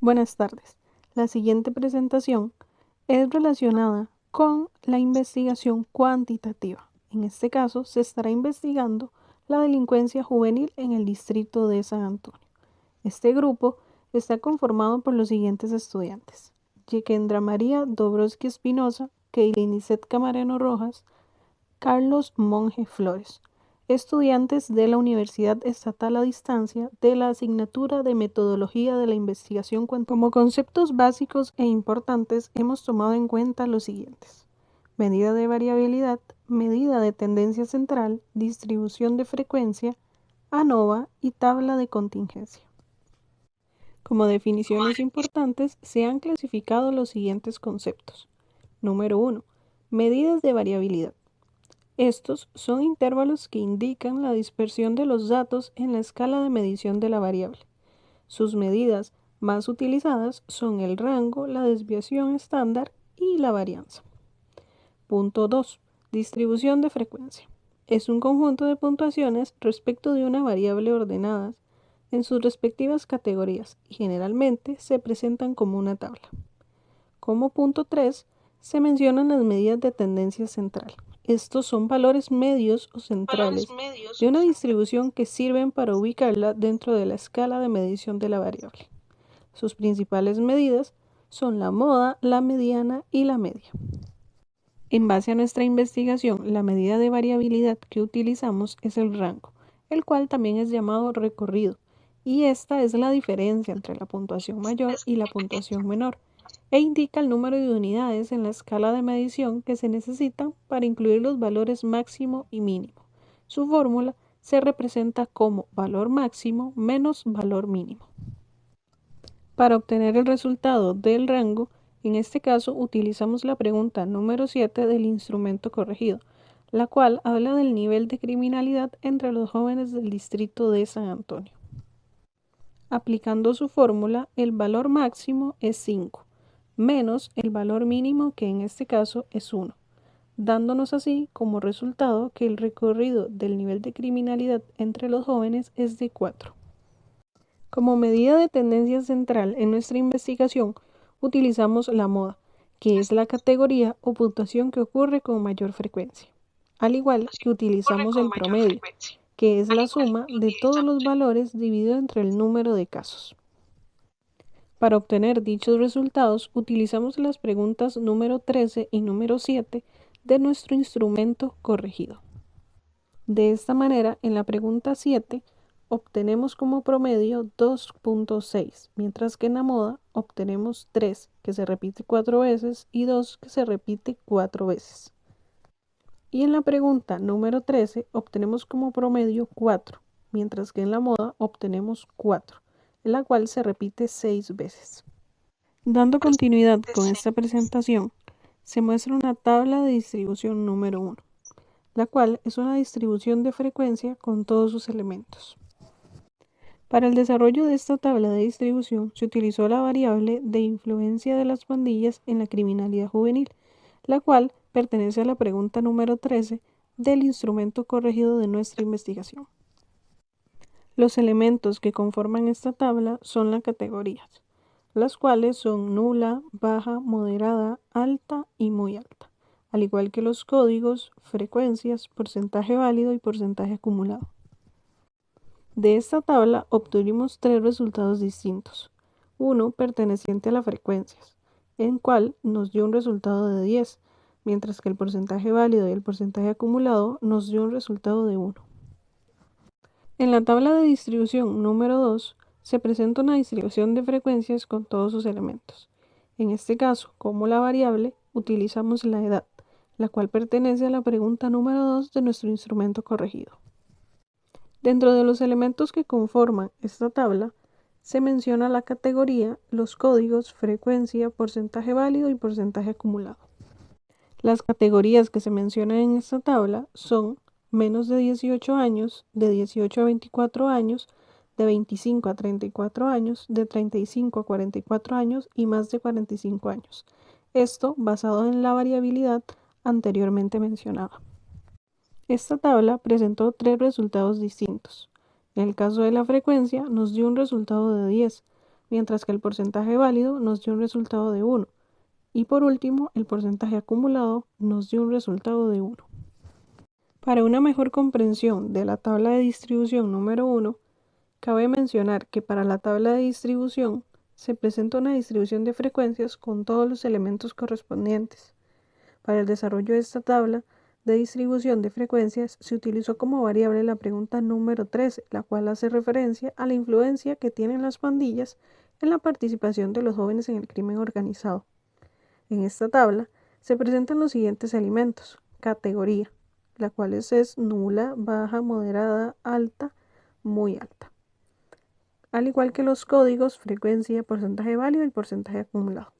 Buenas tardes. La siguiente presentación es relacionada con la investigación cuantitativa. En este caso, se estará investigando la delincuencia juvenil en el distrito de San Antonio. Este grupo está conformado por los siguientes estudiantes: Yekendra María Dobrowski Espinosa, Keilin Lisset Camareno Rojas, Carlos Monge Flores, estudiantes de la Universidad Estatal a Distancia de la asignatura de Metodología de la Investigación Cuantitativa. Como conceptos básicos e importantes hemos tomado en cuenta los siguientes: medida de variabilidad, medida de tendencia central, distribución de frecuencia, ANOVA y tabla de contingencia. Como definiciones importantes se han clasificado los siguientes conceptos. Número 1. Medidas de variabilidad. Estos son intervalos que indican la dispersión de los datos en la escala de medición de la variable. Sus medidas más utilizadas son el rango, la desviación estándar y la varianza. Punto 2. Distribución de frecuencia. Es un conjunto de puntuaciones respecto de una variable ordenadas en sus respectivas categorías y generalmente se presentan como una tabla. Como punto 3, se mencionan las medidas de tendencia central. Estos son valores medios o centrales de una distribución que sirven para ubicarla dentro de la escala de medición de la variable. Sus principales medidas son la moda, la mediana y la media. En base a nuestra investigación, la medida de variabilidad que utilizamos es el rango, el cual también es llamado recorrido, y esta es la diferencia entre la puntuación mayor y la puntuación menor, e indica el número de unidades en la escala de medición que se necesitan para incluir los valores máximo y mínimo. Su fórmula se representa como valor máximo menos valor mínimo. Para obtener el resultado del rango, en este caso utilizamos la pregunta número 7 del instrumento corregido, la cual habla del nivel de criminalidad entre los jóvenes del distrito de San Antonio. Aplicando su fórmula, el valor máximo es 5, menos el valor mínimo, que en este caso es 1, dándonos así como resultado que el recorrido del nivel de criminalidad entre los jóvenes es de 4. Como medida de tendencia central en nuestra investigación, utilizamos la moda, que es la categoría o puntuación que ocurre con mayor frecuencia, al igual que utilizamos el promedio, que es la suma de todos los valores dividido entre el número de casos. Para obtener dichos resultados, utilizamos las preguntas número 13 y número 7 de nuestro instrumento corregido. De esta manera, en la pregunta 7, obtenemos como promedio 2.6, mientras que en la moda obtenemos 3, que se repite 4 veces, y 2, que se repite 4 veces. Y en la pregunta número 13 obtenemos como promedio 4, mientras que en la moda obtenemos 4, en la cual se repite 6 veces. Dando continuidad con esta presentación, se muestra una tabla de distribución número 1, la cual es una distribución de frecuencia con todos sus elementos. Para el desarrollo de esta tabla de distribución se utilizó la variable de influencia de las pandillas en la criminalidad juvenil, la cual pertenece a la pregunta número 13 del instrumento corregido de nuestra investigación. Los elementos que conforman esta tabla son las categorías, las cuales son nula, baja, moderada, alta y muy alta, al igual que los códigos, frecuencias, porcentaje válido y porcentaje acumulado. De esta tabla obtuvimos 3 resultados distintos. Uno perteneciente a las frecuencias, en cual nos dio un resultado de 10, mientras que el porcentaje válido y el porcentaje acumulado nos dio un resultado de 1. En la tabla de distribución número 2 se presenta una distribución de frecuencias con todos sus elementos. En este caso, como la variable, utilizamos la edad, la cual pertenece a la pregunta número 2 de nuestro instrumento corregido. Dentro de los elementos que conforman esta tabla, se menciona la categoría, los códigos, frecuencia, porcentaje válido y porcentaje acumulado. Las categorías que se mencionan en esta tabla son menos de 18 años, de 18 a 24 años, de 25 a 34 años, de 35 a 44 años y más de 45 años. Esto basado en la variabilidad anteriormente mencionada. Esta tabla presentó 3 resultados distintos. En el caso de la frecuencia nos dio un resultado de 10, mientras que el porcentaje válido nos dio un resultado de 1. Y por último, el porcentaje acumulado nos dio un resultado de 1. Para una mejor comprensión de la tabla de distribución número 1, cabe mencionar que para la tabla de distribución se presenta una distribución de frecuencias con todos los elementos correspondientes. Para el desarrollo de esta tabla de distribución de frecuencias se utilizó como variable la pregunta número 13, la cual hace referencia a la influencia que tienen las pandillas en la participación de los jóvenes en el crimen organizado. En esta tabla se presentan los siguientes elementos: categoría, la cual es nula, baja, moderada, alta, muy alta. Al igual que los códigos, frecuencia, porcentaje válido y porcentaje acumulado.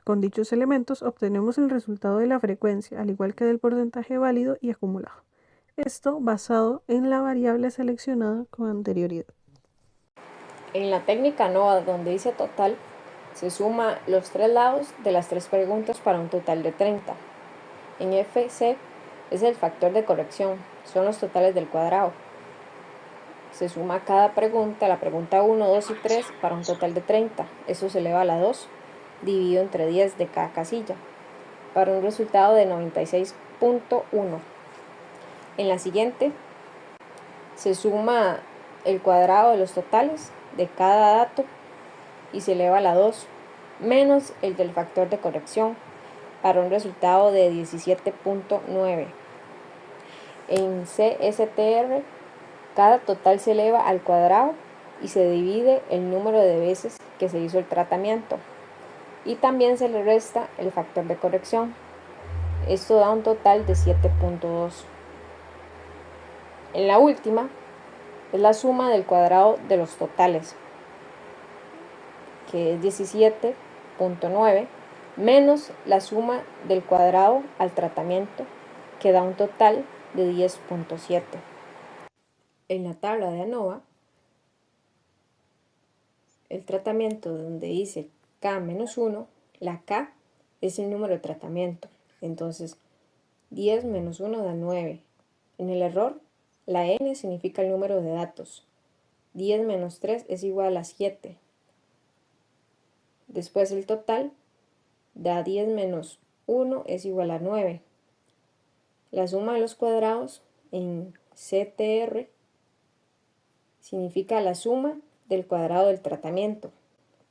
Con dichos elementos obtenemos el resultado de la frecuencia, al igual que del porcentaje válido y acumulado. Esto basado en la variable seleccionada con anterioridad. En la técnica ANOVA, donde dice total, se suma los 3 lados de las 3 preguntas para un total de 30. En FC es el factor de corrección, son los totales del cuadrado. Se suma cada pregunta, la pregunta 1, 2 y 3 para un total de 30. Eso se eleva a la 2, dividido entre 10 de cada casilla, para un resultado de 96.1. En la siguiente se suma el cuadrado de los totales de cada dato y se eleva a la 2, menos el del factor de corrección, para un resultado de 17.9. En CSTR, cada total se eleva al cuadrado y se divide el número de veces que se hizo el tratamiento. Y también se le resta el factor de corrección. Esto da un total de 7.2. En la última, es la suma del cuadrado de los totales, que es 17.9, menos la suma del cuadrado al tratamiento, que da un total de 10.7. En la tabla de ANOVA, el tratamiento donde dice K-1, la K es el número de tratamiento. Entonces, 10 menos 1 da 9. En el error, la N significa el número de datos. 10 menos 3 es igual a 7. Después el total da 10 menos 1 es igual a 9. La suma de los cuadrados en CTR significa la suma del cuadrado del tratamiento,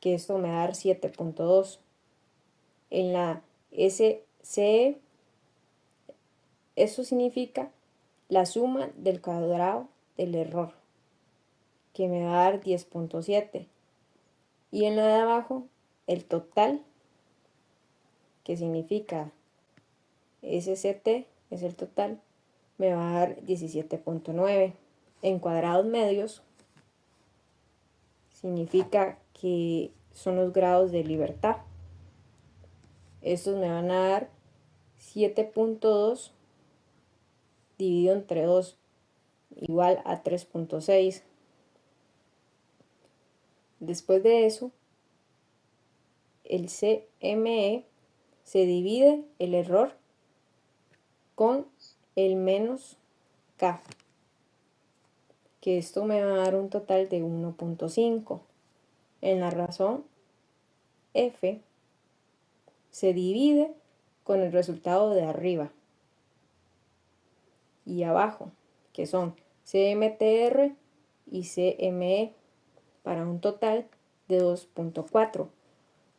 que esto me va a dar 7.2. En la SCE, eso significa la suma del cuadrado del error, que me va a dar 10.7. Y en la de abajo, el total, que significa SCT, es el total, me va a dar 17.9. En cuadrados medios, significa que son los grados de libertad. Estos me van a dar 7.2 dividido entre 2, igual a 3.6. Después de eso, el CME se divide el error con el menos K, que esto me va a dar un total de 1.5. En la razón F se divide con el resultado de arriba y abajo, que son CMTR y CME, para un total de 2.4.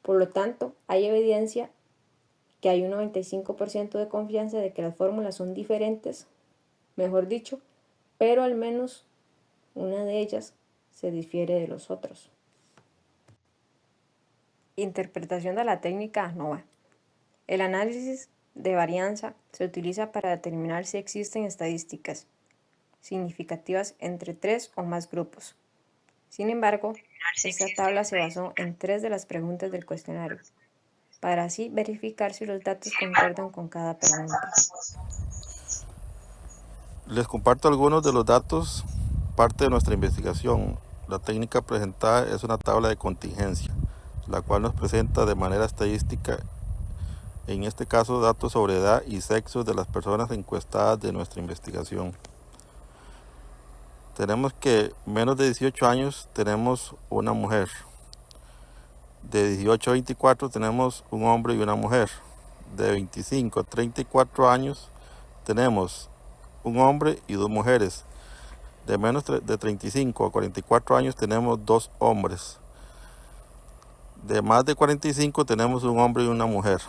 Por lo tanto, hay evidencia que hay un 95% de confianza de que las fórmulas son diferentes, mejor dicho, pero al menos una de ellas se difiere de los otros. Interpretación de la técnica ANOVA. El análisis de varianza se utiliza para determinar si existen estadísticas significativas entre 3 o más grupos. Sin embargo, esta tabla se basó en 3 de las preguntas del cuestionario, para así verificar si los datos concuerdan con cada pregunta. Les comparto algunos de los datos, parte de nuestra investigación. La técnica presentada es una tabla de contingencia, la cual nos presenta de manera estadística, en este caso, datos sobre edad y sexo de las personas encuestadas de nuestra investigación. Tenemos que menos de 18 años tenemos una mujer, De 18 a 24 tenemos un hombre y una mujer. De 25 a 34 años tenemos un hombre y dos mujeres. De menos de 35 a 44 años tenemos dos hombres. De más de 45 tenemos un hombre y una mujer.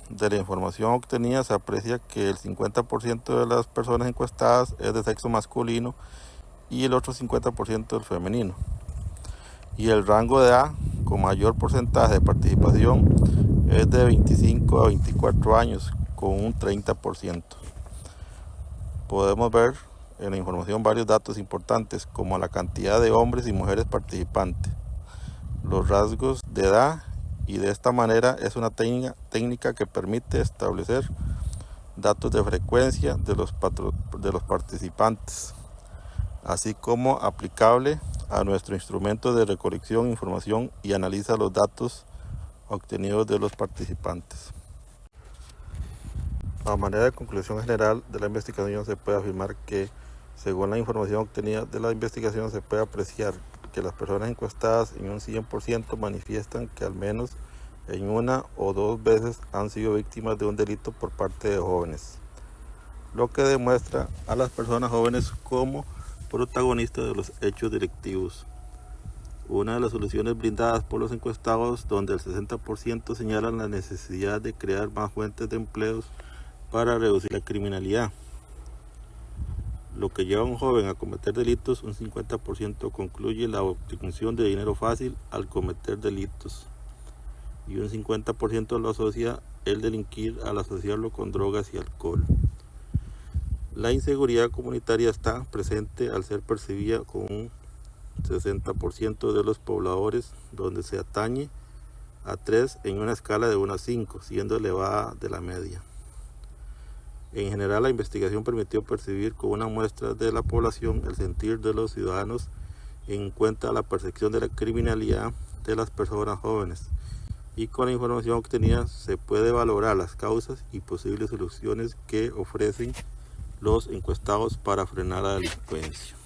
De la información obtenida se aprecia que el 50% de las personas encuestadas es de sexo masculino y el otro 50% del femenino. Y el rango de edad con mayor porcentaje de participación es de 25 a 24 años, con un 30%. Podemos ver en la información varios datos importantes, como la cantidad de hombres y mujeres participantes, los rasgos de edad, y de esta manera es una técnica que permite establecer datos de frecuencia de los participantes, así como aplicable a nuestro instrumento de recolección de información y analiza los datos obtenidos de los participantes. A manera de conclusión general de la investigación se puede afirmar que, según la información obtenida de la investigación, se puede apreciar que las personas encuestadas en un 100% manifiestan que al menos en una o dos veces han sido víctimas de un delito por parte de jóvenes, lo que demuestra a las personas jóvenes como protagonistas de los hechos delictivos. Una de las soluciones brindadas por los encuestados, donde el 60% señalan la necesidad de crear más fuentes de empleos para reducir la criminalidad, lo que lleva a un joven a cometer delitos. Un 50% concluye la obtención de dinero fácil al cometer delitos, y un 50% lo asocia el delinquir al asociarlo con drogas y alcohol. La inseguridad comunitaria está presente al ser percibida con un 60% de los pobladores, donde se atañe a 3 en una escala de 1 a 5, siendo elevada de la media. En general, la investigación permitió percibir con una muestra de la población el sentir de los ciudadanos en cuenta a la percepción de la criminalidad de las personas jóvenes, y con la información obtenida se puede valorar las causas y posibles soluciones que ofrecen los encuestados para frenar la delincuencia.